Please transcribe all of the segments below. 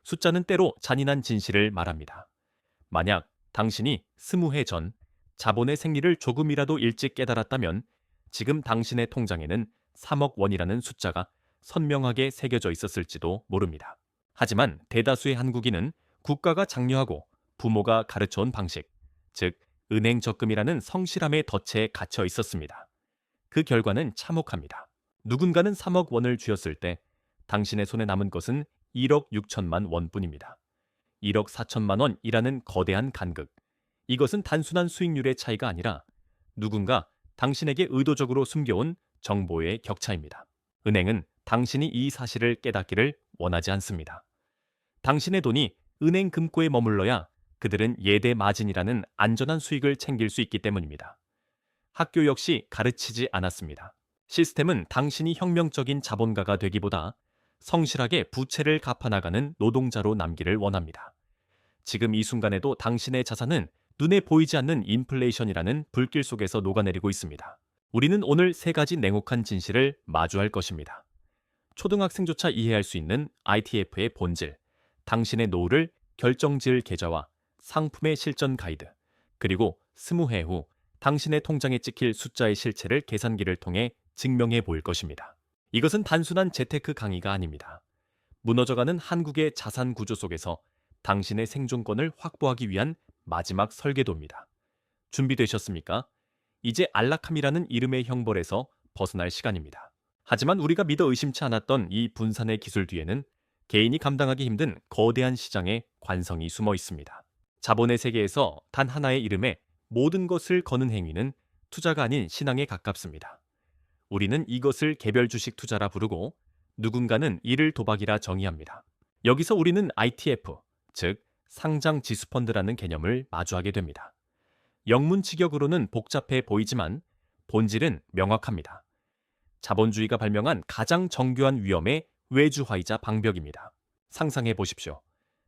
숫자는 때로 잔인한 진실을 말합니다. 만약 당신이 20해 전 자본의 생리를 조금이라도 일찍 깨달았다면 지금 당신의 통장에는 3억 원이라는 숫자가 선명하게 새겨져 있었을지도 모릅니다. 하지만 대다수의 한국인은 국가가 장려하고 부모가 가르쳐온 방식, 즉 은행 적금이라는 성실함의 덫에 갇혀 있었습니다. 그 결과는 참혹합니다. 누군가는 3억 원을 쥐었을 때 당신의 손에 남은 것은 1억 6천만 원뿐입니다. 1억 4천만 원이라는 거대한 간극. 이것은 단순한 수익률의 차이가 아니라 누군가 당신에게 의도적으로 숨겨온 정보의 격차입니다. 은행은 당신이 이 사실을 깨닫기를 원하지 않습니다. 당신의 돈이 은행 금고에 머물러야 그들은 예대 마진이라는 안전한 수익을 챙길 수 있기 때문입니다. 학교 역시 가르치지 않았습니다. 시스템은 당신이 혁명적인 자본가가 되기보다 성실하게 부채를 갚아나가는 노동자로 남기를 원합니다. 지금 이 순간에도 당신의 자산은 눈에 보이지 않는 인플레이션이라는 불길 속에서 녹아내리고 있습니다. 우리는 오늘 세 가지 냉혹한 진실을 마주할 것입니다. 초등학생조차 이해할 수 있는 ITF의 본질, 당신의 노후를 결정지을 계좌와 상품의 실전 가이드, 그리고 20해 후 당신의 통장에 찍힐 숫자의 실체를 계산기를 통해 증명해 보일 것입니다. 이것은 단순한 재테크 강의가 아닙니다. 무너져가는 한국의 자산 구조 속에서 당신의 생존권을 확보하기 위한 마지막 설계도입니다. 준비되셨습니까? 이제 안락함이라는 이름의 형벌에서 벗어날 시간입니다. 하지만 우리가 믿어 의심치 않았던 이 분산의 기술 뒤에는 개인이 감당하기 힘든 거대한 시장의 관성이 숨어 있습니다. 자본의 세계에서 단 하나의 이름에 모든 것을 거는 행위는 투자가 아닌 신앙에 가깝습니다. 우리는 이것을 개별 주식 투자라 부르고 누군가는 이를 도박이라 정의합니다. 여기서 우리는 ITF, 즉 상장 지수펀드라는 개념을 마주하게 됩니다. 영문직역으로는 복잡해 보이지만 본질은 명확합니다. 자본주의가 발명한 가장 정교한 위험의 외주화이자 방벽입니다. 상상해 보십시오.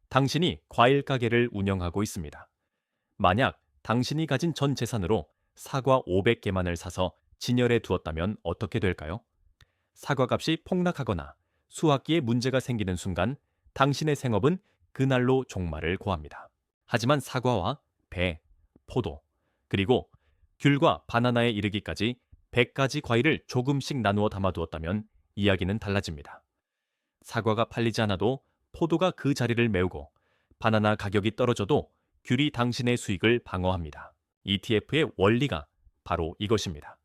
당신이 과일 가게를 운영하고 있습니다. 만약 당신이 가진 전 재산으로 사과 500개만을 사서 진열해 두었다면 어떻게 될까요? 사과값이 폭락하거나 수확기에 문제가 생기는 순간 당신의 생업은 그날로 종말을 고합니다. 하지만 사과와 배, 포도, 그리고 귤과 바나나에 이르기까지 100가지 과일을 조금씩 나누어 담아두었다면 이야기는 달라집니다. 사과가 팔리지 않아도 포도가 그 자리를 메우고 바나나 가격이 떨어져도 귤이 당신의 수익을 방어합니다. ETF의 원리가 바로 이것입니다.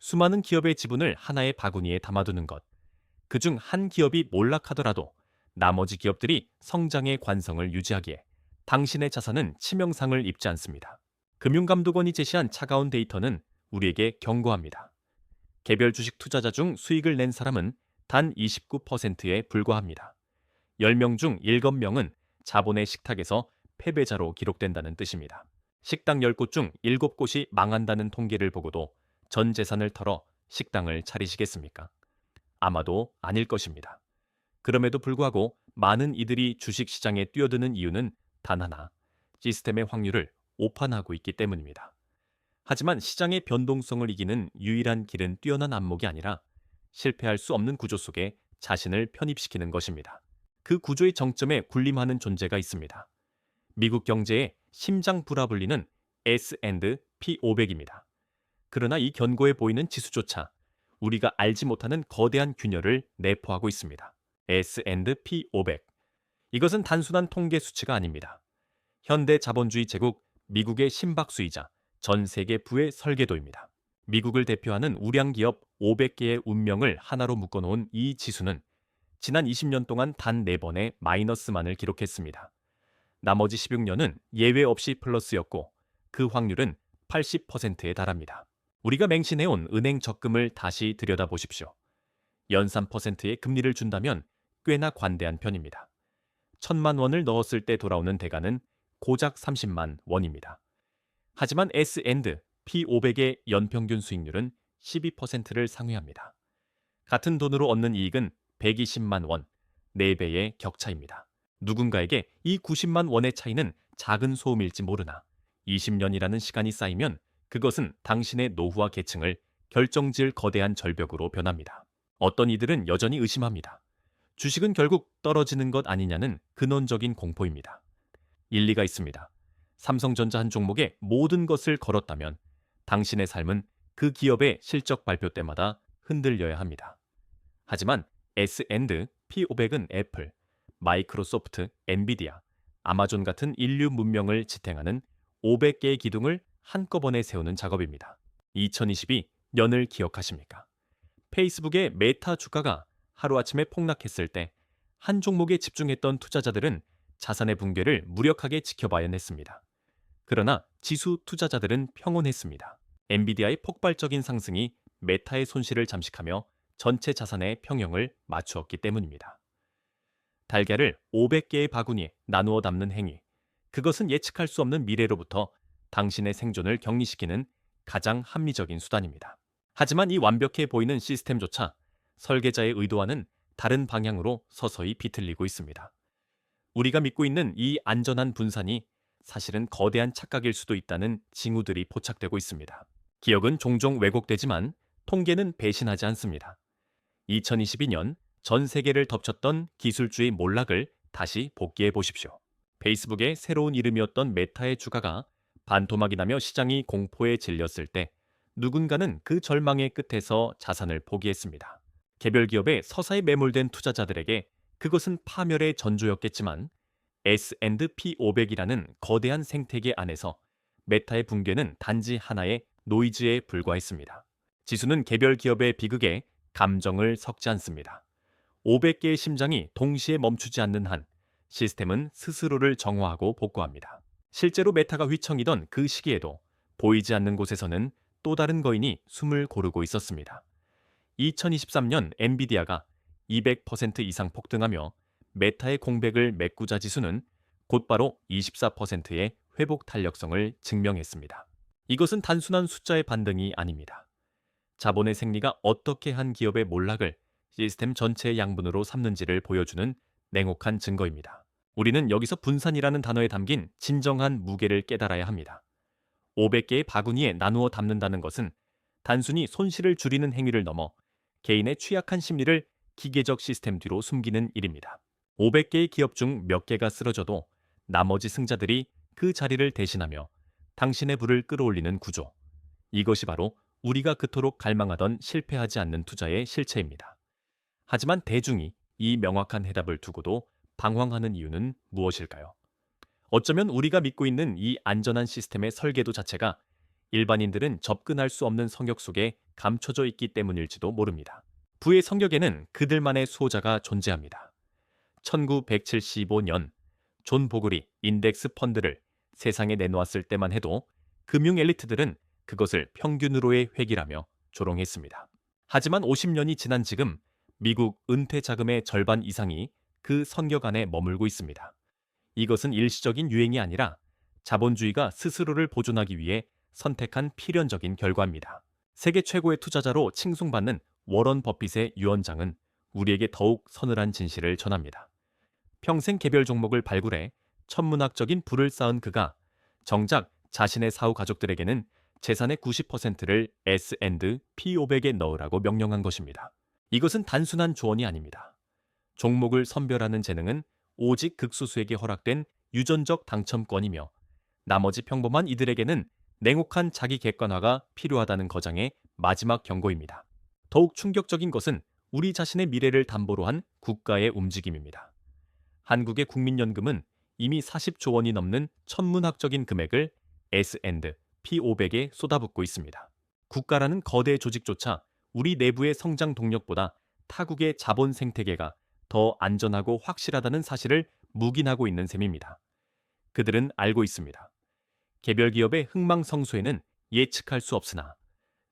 수많은 기업의 지분을 하나의 바구니에 담아두는 것. 그중 한 기업이 몰락하더라도 나머지 기업들이 성장의 관성을 유지하기에 당신의 자산은 치명상을 입지 않습니다. 금융감독원이 제시한 차가운 데이터는 우리에게 경고합니다. 개별 주식 투자자 중 수익을 낸 사람은 단 29%에 불과합니다. 10명 중 7명은 자본의 식탁에서 패배자로 기록된다는 뜻입니다. 식당 10곳 중 7곳이 망한다는 통계를 보고도 전 재산을 털어 식당을 차리시겠습니까? 아마도 아닐 것입니다. 그럼에도 불구하고 많은 이들이 주식시장에 뛰어드는 이유는 단 하나, 시스템의 확률을 오판하고 있기 때문입니다. 하지만 시장의 변동성을 이기는 유일한 길은 뛰어난 안목이 아니라 실패할 수 없는 구조 속에 자신을 편입시키는 것입니다. 그 구조의 정점에 군림하는 존재가 있습니다. 미국 경제의 심장부라 불리는 S&P 500입니다. 그러나 이 견고해 보이는 지수조차 우리가 알지 못하는 거대한 균열을 내포하고 있습니다. S&P 500. 이것은 단순한 통계 수치가 아닙니다. 현대 자본주의 제국 미국의 심박수이자 전 세계 부의 설계도입니다. 미국을 대표하는 우량 기업 500개의 운명을 하나로 묶어놓은 이 지수는 지난 20년 동안 단 4번의 마이너스만을 기록했습니다. 나머지 16년은 예외 없이 플러스였고 그 확률은 80%에 달합니다. 우리가 맹신해온 은행 적금을 다시 들여다보십시오. 연산 %의 금리를 준다면 꽤나 관대한 편입니다. 1,000만 원을 넣었을 때 돌아오는 대가는 고작 30만 원입니다. 하지만 S&P 500의 연평균 수익률은 12%를 상회합니다. 같은 돈으로 얻는 이익은 120만 원, 4배의 격차입니다. 누군가에게 이 90만 원의 차이는 작은 소음일지 모르나 20년이라는 시간이 쌓이면 그것은 당신의 노후와 계층을 결정지을 거대한 절벽으로 변합니다. 어떤 이들은 여전히 의심합니다. 주식은 결국 떨어지는 것 아니냐는 근원적인 공포입니다. 일리가 있습니다. 삼성전자 한 종목에 모든 것을 걸었다면 당신의 삶은 그 기업의 실적 발표 때마다 흔들려야 합니다. 하지만 S&P 500은 애플, 마이크로소프트, 엔비디아, 아마존 같은 인류 문명을 지탱하는 500개의 기둥을 한꺼번에 세우는 작업입니다. 2022년을 기억하십니까? 페이스북의 메타 주가가 하루아침에 폭락했을 때 한 종목에 집중했던 투자자들은 자산의 붕괴를 무력하게 지켜봐야 했습니다. 그러나 지수 투자자들은 평온했습니다. 엔비디아의 폭발적인 상승이 메타의 손실을 잠식하며 전체 자산의 평형을 맞추었기 때문입니다. 달걀을 500개의 바구니에 나누어 담는 행위, 그것은 예측할 수 없는 미래로부터 당신의 생존을 격리시키는 가장 합리적인 수단입니다. 하지만 이 완벽해 보이는 시스템조차 설계자의 의도와는 다른 방향으로 서서히 비틀리고 있습니다. 우리가 믿고 있는 이 안전한 분산이 사실은 거대한 착각일 수도 있다는 징후들이 포착되고 있습니다. 기억은 종종 왜곡되지만 통계는 배신하지 않습니다. 2022년 전 세계를 덮쳤던 기술주의 몰락을 다시 복기해 보십시오. 페이스북의 새로운 이름이었던 메타의 주가가 반토막이 나며 시장이 공포에 질렸을 때 누군가는 그 절망의 끝에서 자산을 포기했습니다. 개별 기업에 서서히 매몰된 투자자들에게 그것은 파멸의 전조였겠지만 S&P 500이라는 거대한 생태계 안에서 메타의 붕괴는 단지 하나의 노이즈에 불과했습니다. 지수는 개별 기업의 비극에 감정을 섞지 않습니다. 500개의 심장이 동시에 멈추지 않는 한 시스템은 스스로를 정화하고 복구합니다. 실제로 메타가 휘청이던 그 시기에도 보이지 않는 곳에서는 또 다른 거인이 숨을 고르고 있었습니다. 2023년 엔비디아가 200% 이상 폭등하며 메타의 공백을 메꾸자 지수는 곧바로 24%의 회복 탄력성을 증명했습니다. 이것은 단순한 숫자의 반등이 아닙니다. 자본의 생리가 어떻게 한 기업의 몰락을 시스템 전체의 양분으로 삼는지를 보여주는 냉혹한 증거입니다. 우리는 여기서 분산이라는 단어에 담긴 진정한 무게를 깨달아야 합니다. 500개의 바구니에 나누어 담는다는 것은 단순히 손실을 줄이는 행위를 넘어 개인의 취약한 심리를 기계적 시스템 뒤로 숨기는 일입니다. 500개의 기업 중 몇 개가 쓰러져도 나머지 승자들이 그 자리를 대신하며 당신의 부를 끌어올리는 구조. 이것이 바로 우리가 그토록 갈망하던 실패하지 않는 투자의 실체입니다. 하지만 대중이 이 명확한 해답을 두고도 방황하는 이유는 무엇일까요? 어쩌면 우리가 믿고 있는 이 안전한 시스템의 설계도 자체가 일반인들은 접근할 수 없는 성역 속에 감춰져 있기 때문일지도 모릅니다. 부의 성격에는 그들만의 수호자가 존재합니다. 1975년 존 보글이 인덱스 펀드를 세상에 내놓았을 때만 해도 금융 엘리트들은 그것을 평균으로의 획이라며 조롱했습니다. 하지만 50년이 지난 지금 미국 은퇴 자금의 절반 이상이 그 성격 안에 머물고 있습니다. 이것은 일시적인 유행이 아니라 자본주의가 스스로를 보존하기 위해 선택한 필연적인 결과입니다. 세계 최고의 투자자로 칭송받는 워런 버핏의 유언장은 우리에게 더욱 서늘한 진실을 전합니다. 평생 개별 종목을 발굴해 천문학적인 부를 쌓은 그가 정작 자신의 사후 가족들에게는 재산의 90%를 S&P 500에 넣으라고 명령한 것입니다. 이것은 단순한 조언이 아닙니다. 종목을 선별하는 재능은 오직 극소수에게 허락된 유전적 당첨권이며 나머지 평범한 이들에게는 냉혹한 자기 객관화가 필요하다는 거장의 마지막 경고입니다. 더욱 충격적인 것은 우리 자신의 미래를 담보로 한 국가의 움직임입니다. 한국의 국민연금은 이미 40조 원이 넘는 천문학적인 금액을 S&P 500에 쏟아붓고 있습니다. 국가라는 거대 조직조차 우리 내부의 성장 동력보다 타국의 자본 생태계가 더 안전하고 확실하다는 사실을 묵인하고 있는 셈입니다. 그들은 알고 있습니다. 개별 기업의 흥망성쇠에는 예측할 수 없으나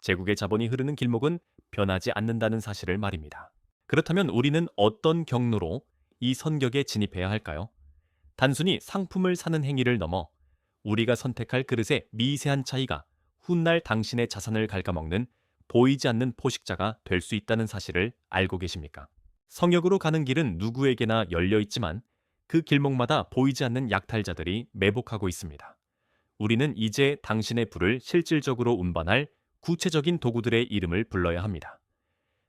제국의 자본이 흐르는 길목은 변하지 않는다는 사실을 말입니다. 그렇다면 우리는 어떤 경로로 이 선격에 진입해야 할까요? 단순히 상품을 사는 행위를 넘어 우리가 선택할 그릇의 미세한 차이가 훗날 당신의 자산을 갉아먹는 보이지 않는 포식자가 될 수 있다는 사실을 알고 계십니까? 성역으로 가는 길은 누구에게나 열려 있지만 그 길목마다 보이지 않는 약탈자들이 매복하고 있습니다. 우리는 이제 당신의 부를 실질적으로 운반할 구체적인 도구들의 이름을 불러야 합니다.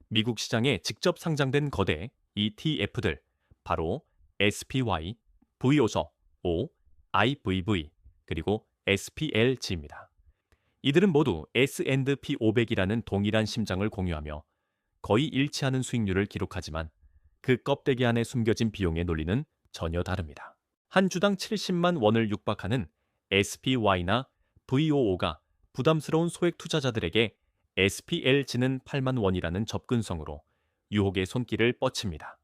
미국 시장에 직접 상장된 거대 ETF들, 바로 SPY, VOO, IVV, 그리고 SPLG입니다. 이들은 모두 S&P 500이라는 동일한 심장을 공유하며 거의 일치하는 수익률을 기록하지만 그 껍데기 안에 숨겨진 비용의 논리는 전혀 다릅니다. 한 주당 70만 원을 육박하는 SPY나 VOO가 부담스러운 소액 투자자들에게 SPLG는 8만 원이라는 접근성으로 유혹의 손길을 뻗칩니다.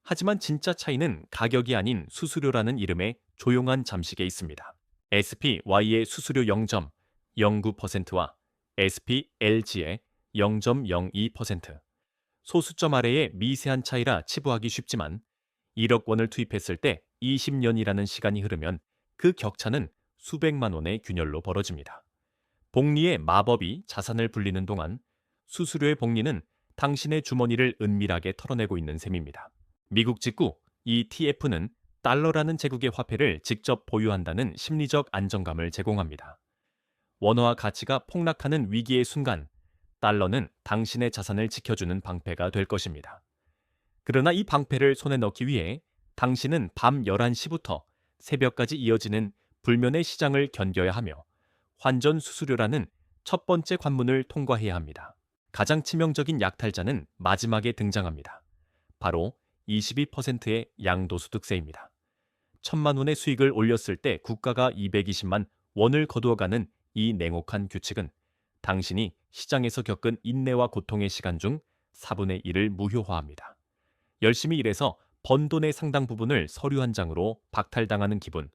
하지만 진짜 차이는 가격이 아닌 수수료라는 이름의 조용한 잠식에 있습니다. SPY의 수수료 0.09%와 SPLG의 0.02%. 소수점 아래의 미세한 차이라 치부하기 쉽지만 1억 원을 투입했을 때 20년이라는 시간이 흐르면 그 격차는 수백만 원의 균열로 벌어집니다. 복리의 마법이 자산을 불리는 동안 수수료의 복리는 당신의 주머니를 은밀하게 털어내고 있는 셈입니다. 미국 직구 ETF는 달러라는 제국의 화폐를 직접 보유한다는 심리적 안정감을 제공합니다. 원화와 가치가 폭락하는 위기의 순간, 달러는 당신의 자산을 지켜주는 방패가 될 것입니다. 그러나 이 방패를 손에 넣기 위해 당신은 밤 11시부터 새벽까지 이어지는 불면의 시장을 견뎌야 하며 환전 수수료라는 첫 번째 관문을 통과해야 합니다. 가장 치명적인 약탈자는 마지막에 등장합니다. 바로 22%의 양도소득세입니다. 1,000만 원의 수익을 올렸을 때 국가가 220만 원을 거두어가는 이 냉혹한 규칙은 당신이 시장에서 겪은 인내와 고통의 시간 중 4분의 1을 무효화합니다. 열심히 일해서 번 돈의 상당 부분을 서류 한 장으로 박탈당하는 기분,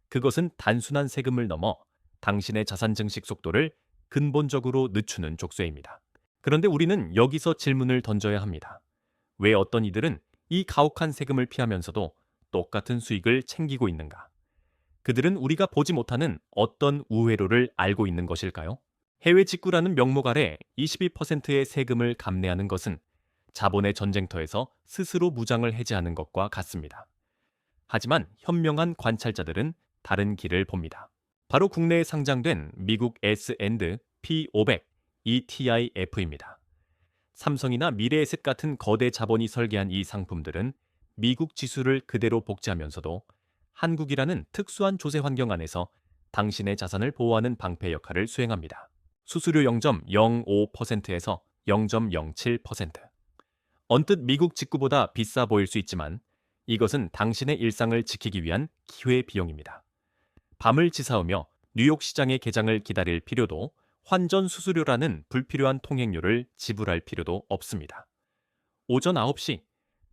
그것은 단순한 세금을 넘어 당신의 자산 증식 속도를 근본적으로 늦추는 족쇄입니다. 그런데 우리는 여기서 질문을 던져야 합니다. 왜 어떤 이들은 이 가혹한 세금을 피하면서도 똑같은 수익을 챙기고 있는가? 그들은 우리가 보지 못하는 어떤 우회로를 알고 있는 것일까요? 해외 직구라는 명목 아래 22%의 세금을 감내하는 것은 자본의 전쟁터에서 스스로 무장을 해제하는 것과 같습니다. 하지만 현명한 관찰자들은 다른 길을 봅니다. 바로 국내에 상장된 미국 S&P 500 ETIF입니다. 삼성이나 미래에셋 같은 거대 자본이 설계한 이 상품들은 미국 지수를 그대로 복제하면서도 한국이라는 특수한 조세 환경 안에서 당신의 자산을 보호하는 방패 역할을 수행합니다. 수수료 0.05%에서 0.07%. 언뜻 미국 직구보다 비싸 보일 수 있지만 이것은 당신의 일상을 지키기 위한 기회 비용입니다. 밤을 지사오며 뉴욕 시장의 개장을 기다릴 필요도, 환전 수수료라는 불필요한 통행료를 지불할 필요도 없습니다. 오전 9시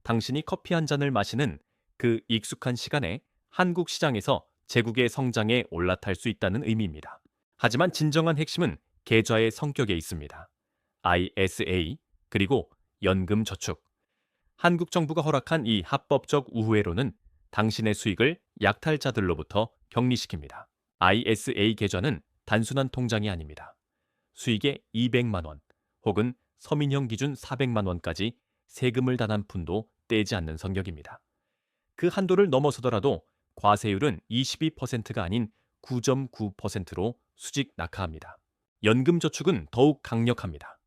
당신이 커피 한 잔을 마시는 그 익숙한 시간에 한국 시장에서 제국의 성장에 올라탈 수 있다는 의미입니다. 하지만 진정한 핵심은 계좌의 성격에 있습니다. ISA 그리고 연금저축. 한국 정부가 허락한 이 합법적 우회로는 당신의 수익을 약탈자들로부터 격리시킵니다. ISA 계좌는 단순한 통장이 아닙니다. 수익의 200만 원 혹은 서민형 기준 400만 원까지 세금을 단 한 푼도 떼지 않는 성격입니다. 그 한도를 넘어서더라도 과세율은 22%가 아닌 9.9%로 수직 낙하합니다. 연금저축은 더욱 강력합니다.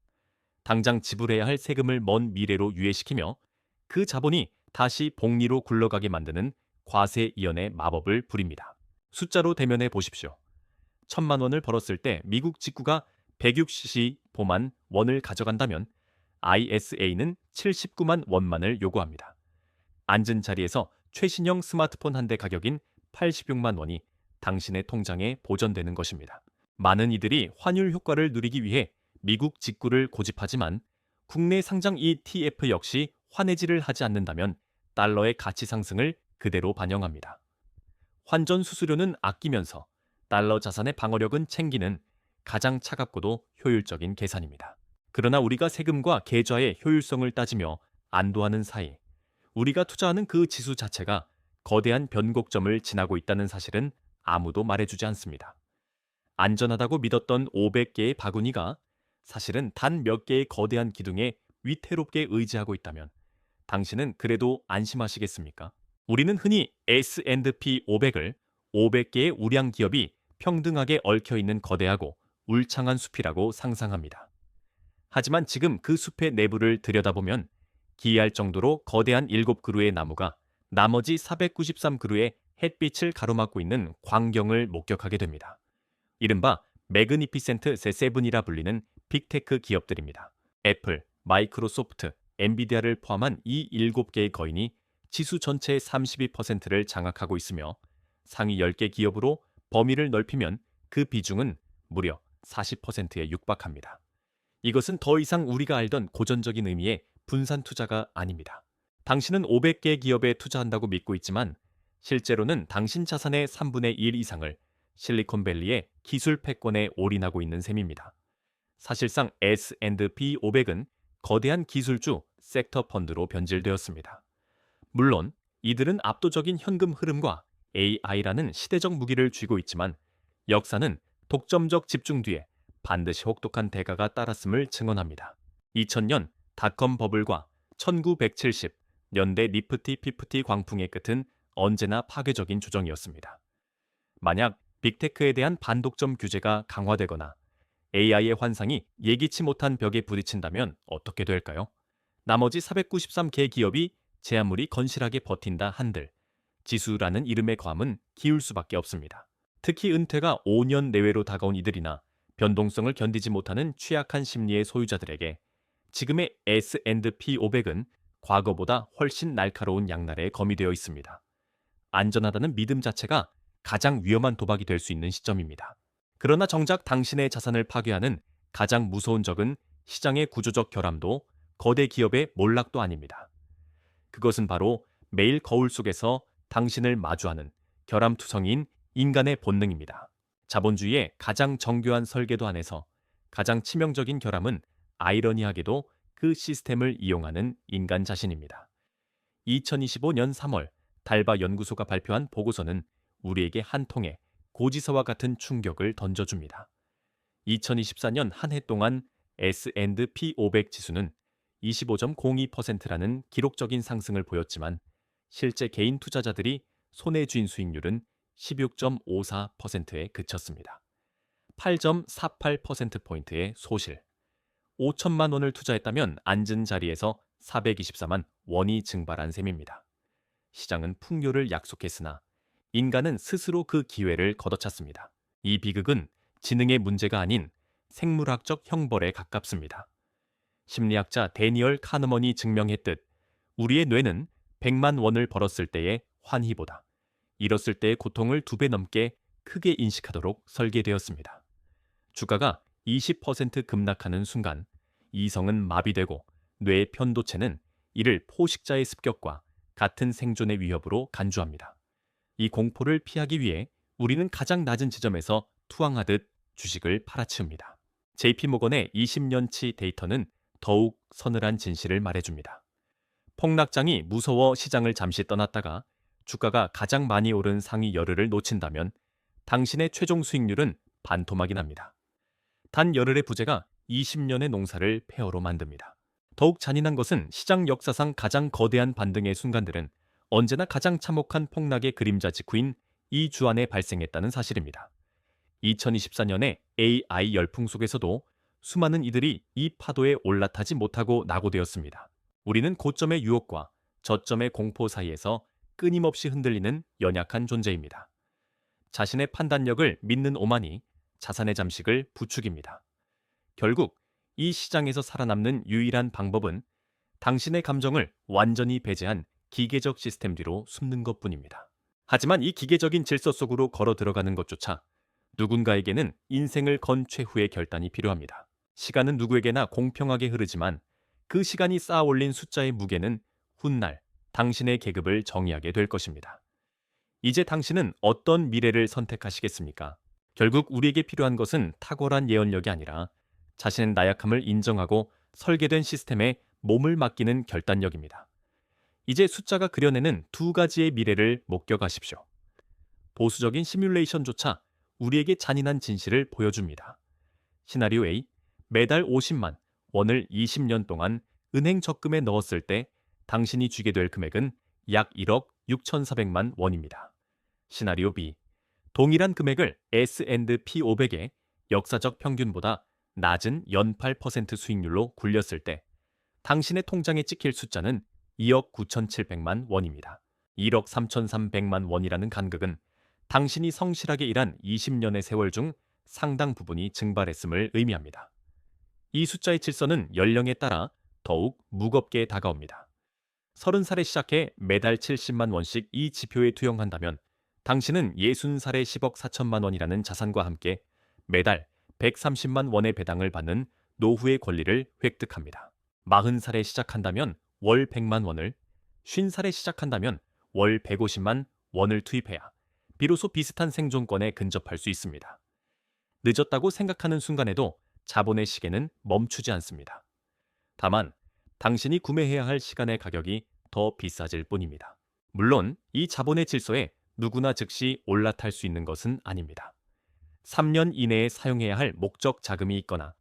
당장 지불해야 할 세금을 먼 미래로 유예시키며 그 자본이 다시 복리로 굴러가게 만드는 과세 이연의 마법을 부립니다. 숫자로 대면해 보십시오. 1,000만 원을 벌었을 때 미국 직구가 160보만 원을 가져간다면 ISA는 79만 원만을 요구합니다. 앉은 자리에서 최신형 스마트폰 한 대 가격인 86만 원이 당신의 통장에 보전되는 것입니다. 많은 이들이 환율 효과를 누리기 위해 미국 직구를 고집하지만 국내 상장 ETF 역시 환해지를 하지 않는다면 달러의 가치 상승을 그대로 반영합니다. 환전 수수료는 아끼면서 달러 자산의 방어력은 챙기는 가장 차갑고도 효율적인 계산입니다. 그러나 우리가 세금과 계좌의 효율성을 따지며 안도하는 사이 우리가 투자하는 그 지수 자체가 거대한 변곡점을 지나고 있다는 사실은 아무도 말해주지 않습니다. 안전하다고 믿었던 500개의 바구니가 사실은 단 몇 개의 거대한 기둥에 위태롭게 의지하고 있다면 당신은 그래도 안심하시겠습니까? 우리는 흔히 S&P 500을 500개의 우량 기업이 평등하게 얽혀있는 거대하고 울창한 숲이라고 상상합니다. 하지만 지금 그 숲의 내부를 들여다보면 기이할 정도로 거대한 7그루의 나무가 나머지 493그루의 햇빛을 가로막고 있는 광경을 목격하게 됩니다. 이른바 매그니피센트 세세븐이라 불리는 빅테크 기업들입니다. 애플, 마이크로소프트, 엔비디아를 포함한 이 7개의 거인이 지수 전체의 32%를 장악하고 있으며 상위 10개 기업으로 범위를 넓히면 그 비중은 무려 40%에 육박합니다. 이것은 더 이상 우리가 알던 고전적인 의미의 분산 투자가 아닙니다. 당신은 500개 기업에 투자한다고 믿고 있지만 실제로는 당신 자산의 3분의 1 이상을 실리콘밸리의 기술 패권에 올인하고 있는 셈입니다. 사실상 S&P 500은 거대한 기술주 섹터 펀드로 변질되었습니다. 물론 이들은 압도적인 현금 흐름과 AI라는 시대적 무기를 쥐고 있지만 역사는 독점적 집중 뒤에 반드시 혹독한 대가가 따랐음을 증언합니다. 2000년 닷컴 버블과 1970년대 니프티 피프티 광풍의 끝은 언제나 파괴적인 조정이었습니다. 만약 빅테크에 대한 반독점 규제가 강화되거나 AI의 환상이 예기치 못한 벽에 부딪힌다면 어떻게 될까요? 나머지 493개 기업이 제 아무리 건실하게 버틴다 한들 지수라는 이름의 괌은 기울 수밖에 없습니다. 특히 은퇴가 5년 내외로 다가온 이들이나 변동성을 견디지 못하는 취약한 심리의 소유자들에게 지금의 S&P 500은 과거보다 훨씬 날카로운 양날의 검이 되어 있습니다. 안전하다는 믿음 자체가 가장 위험한 도박이 될 수 있는 시점입니다. 그러나 정작 당신의 자산을 파괴하는 가장 무서운 적은 시장의 구조적 결함도 거대 기업의 몰락도 아닙니다. 그것은 바로 매일 거울 속에서 당신을 마주하는 결함투성이인 인간의 본능입니다. 자본주의의 가장 정교한 설계도 안에서 가장 치명적인 결함은 아이러니하게도 그 시스템을 이용하는 인간 자신입니다. 2025년 3월 달바 연구소가 발표한 보고서는 우리에게 한 통의 고지서와 같은 충격을 던져줍니다. 2024년 한 해 동안 S&P 500 지수는 25.02%라는 기록적인 상승을 보였지만 실제 개인 투자자들이 손에 쥔 수익률은 16.54%에 그쳤습니다. 8.48%포인트의 소실. 5천만 원을 투자했다면 앉은 자리에서 424만 원이 증발한 셈입니다. 시장은 풍요를 약속했으나 인간은 스스로 그 기회를 걷어찼습니다. 이 비극은 지능의 문제가 아닌 생물학적 형벌에 가깝습니다. 심리학자 데니얼 카너먼이 증명했듯 우리의 뇌는 100만 원을 벌었을 때의 환희보다 잃었을 때의 고통을 2배 넘게 크게 인식하도록 설계되었습니다. 주가가 20% 급락하는 순간 이성은 마비되고 뇌의 편도체는 이를 포식자의 습격과 같은 생존의 위협으로 간주합니다. 이 공포를 피하기 위해 우리는 가장 낮은 지점에서 투항하듯 주식을 팔아치웁니다. JP모건의 20년치 데이터는 더욱 서늘한 진실을 말해줍니다. 폭락장이 무서워 시장을 잠시 떠났다가 주가가 가장 많이 오른 상위 열흘을 놓친다면 당신의 최종 수익률은 반토막이 납니다. 단 열흘의 부재가 20년의 농사를 폐허로 만듭니다. 더욱 잔인한 것은 시장 역사상 가장 거대한 반등의 순간들은 언제나 가장 참혹한 폭락의 그림자 직후인 이 주 안에 발생했다는 사실입니다. 2024년의 AI 열풍 속에서도 수많은 이들이 이 파도에 올라타지 못하고 낙오되었습니다. 우리는 고점의 유혹과 저점의 공포 사이에서 끊임없이 흔들리는 연약한 존재입니다. 자신의 판단력을 믿는 오만이 자산의 잠식을 부추깁니다. 결국 이 시장에서 살아남는 유일한 방법은 당신의 감정을 완전히 배제한 기계적 시스템 뒤로 숨는 것뿐입니다. 하지만 이 기계적인 질서 속으로 걸어 들어가는 것조차 누군가에게는 인생을 건 최후의 결단이 필요합니다. 시간은 누구에게나 공평하게 흐르지만 그 시간이 쌓아 올린 숫자의 무게는 훗날 당신의 계급을 정의하게 될 것입니다. 이제 당신은 어떤 미래를 선택하시겠습니까? 결국 우리에게 필요한 것은 탁월한 예언력이 아니라 자신의 나약함을 인정하고 설계된 시스템에 몸을 맡기는 결단력입니다. 이제 숫자가 그려내는 두 가지의 미래를 목격하십시오. 보수적인 시뮬레이션조차 우리에게 잔인한 진실을 보여줍니다. 시나리오 A, 매달 50만 원을 20년 동안 은행 적금에 넣었을 때 당신이 쥐게 될 금액은 약 1억 6,400만 원입니다. 시나리오 B, 동일한 금액을 S&P 500의 역사적 평균보다 낮은 연 8% 수익률로 굴렸을 때 당신의 통장에 찍힐 숫자는 2억 9,700만 원입니다. 1억 3,300만 원이라는 간극은 당신이 성실하게 일한 20년의 세월 중 상당 부분이 증발했음을 의미합니다. 이 숫자의 질서는 연령에 따라 더욱 무겁게 다가옵니다. 30살에 시작해 매달 70만 원씩 이 지표에 투영한다면 당신은 60살에 10억 4천만 원이라는 자산과 함께 매달 130만 원의 배당을 받는 노후의 권리를 획득합니다. 40살에 시작한다면 월 100만 원을, 50살에 시작한다면 월 150만 원을 투입해야 비로소 비슷한 생존권에 근접할 수 있습니다. 늦었다고 생각하는 순간에도 자본의 시계는 멈추지 않습니다. 다만 당신이 구매해야 할 시간의 가격이 더 비싸질 뿐입니다. 물론 이 자본의 질서에 누구나 즉시 올라탈 수 있는 것은 아닙니다. 3년 이내에 사용해야 할 목적 자금이 있거나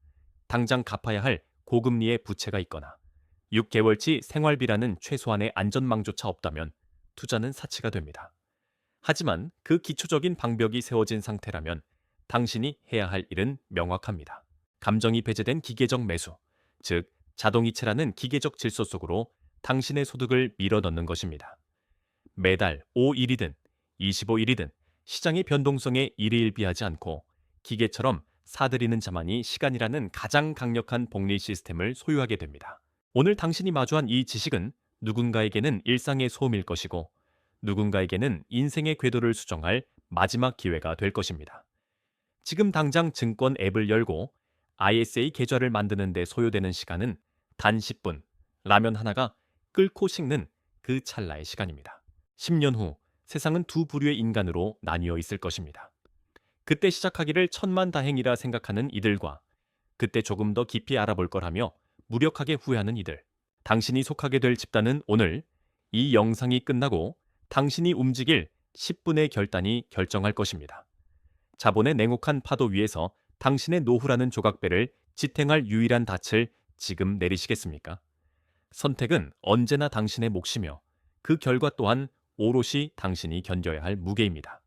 당장 갚아야 할 고금리의 부채가 있거나 6개월치 생활비라는 최소한의 안전망조차 없다면 투자는 사치가 됩니다. 하지만 그 기초적인 방벽이 세워진 상태라면 당신이 해야 할 일은 명확합니다. 감정이 배제된 기계적 매수, 즉 자동이체라는 기계적 질서 속으로 당신의 소득을 밀어넣는 것입니다. 매달 5일이든 25일이든 시장의 변동성에 일희일비하지 않고 기계처럼 사들이는 자만이 시간이라는 가장 강력한 복리 시스템을 소유하게 됩니다. 오늘 당신이 마주한 이 지식은 누군가에게는 일상의 소음일 것이고 누군가에게는 인생의 궤도를 수정할 마지막 기회가 될 것입니다. 지금 당장 증권 앱을 열고 ISA 계좌를 만드는 데 소요되는 시간은 단 10분, 라면 하나가 끓고 식는 그 찰나의 시간입니다. 10년 후 세상은 두 부류의 인간으로 나뉘어 있을 것입니다. 그때 시작하기를 천만다행이라 생각하는 이들과 그때 조금 더 깊이 알아볼 걸하며 무력하게 후회하는 이들. 당신이 속하게 될 집단은 오늘 이 영상이 끝나고 당신이 움직일 10분의 결단이 결정할 것입니다. 자본의 냉혹한 파도 위에서 당신의 노후라는 조각배를 지탱할 유일한 닻을 지금 내리시겠습니까? 선택은 언제나 당신의 몫이며 그 결과 또한 오롯이 당신이 견뎌야 할 무게입니다.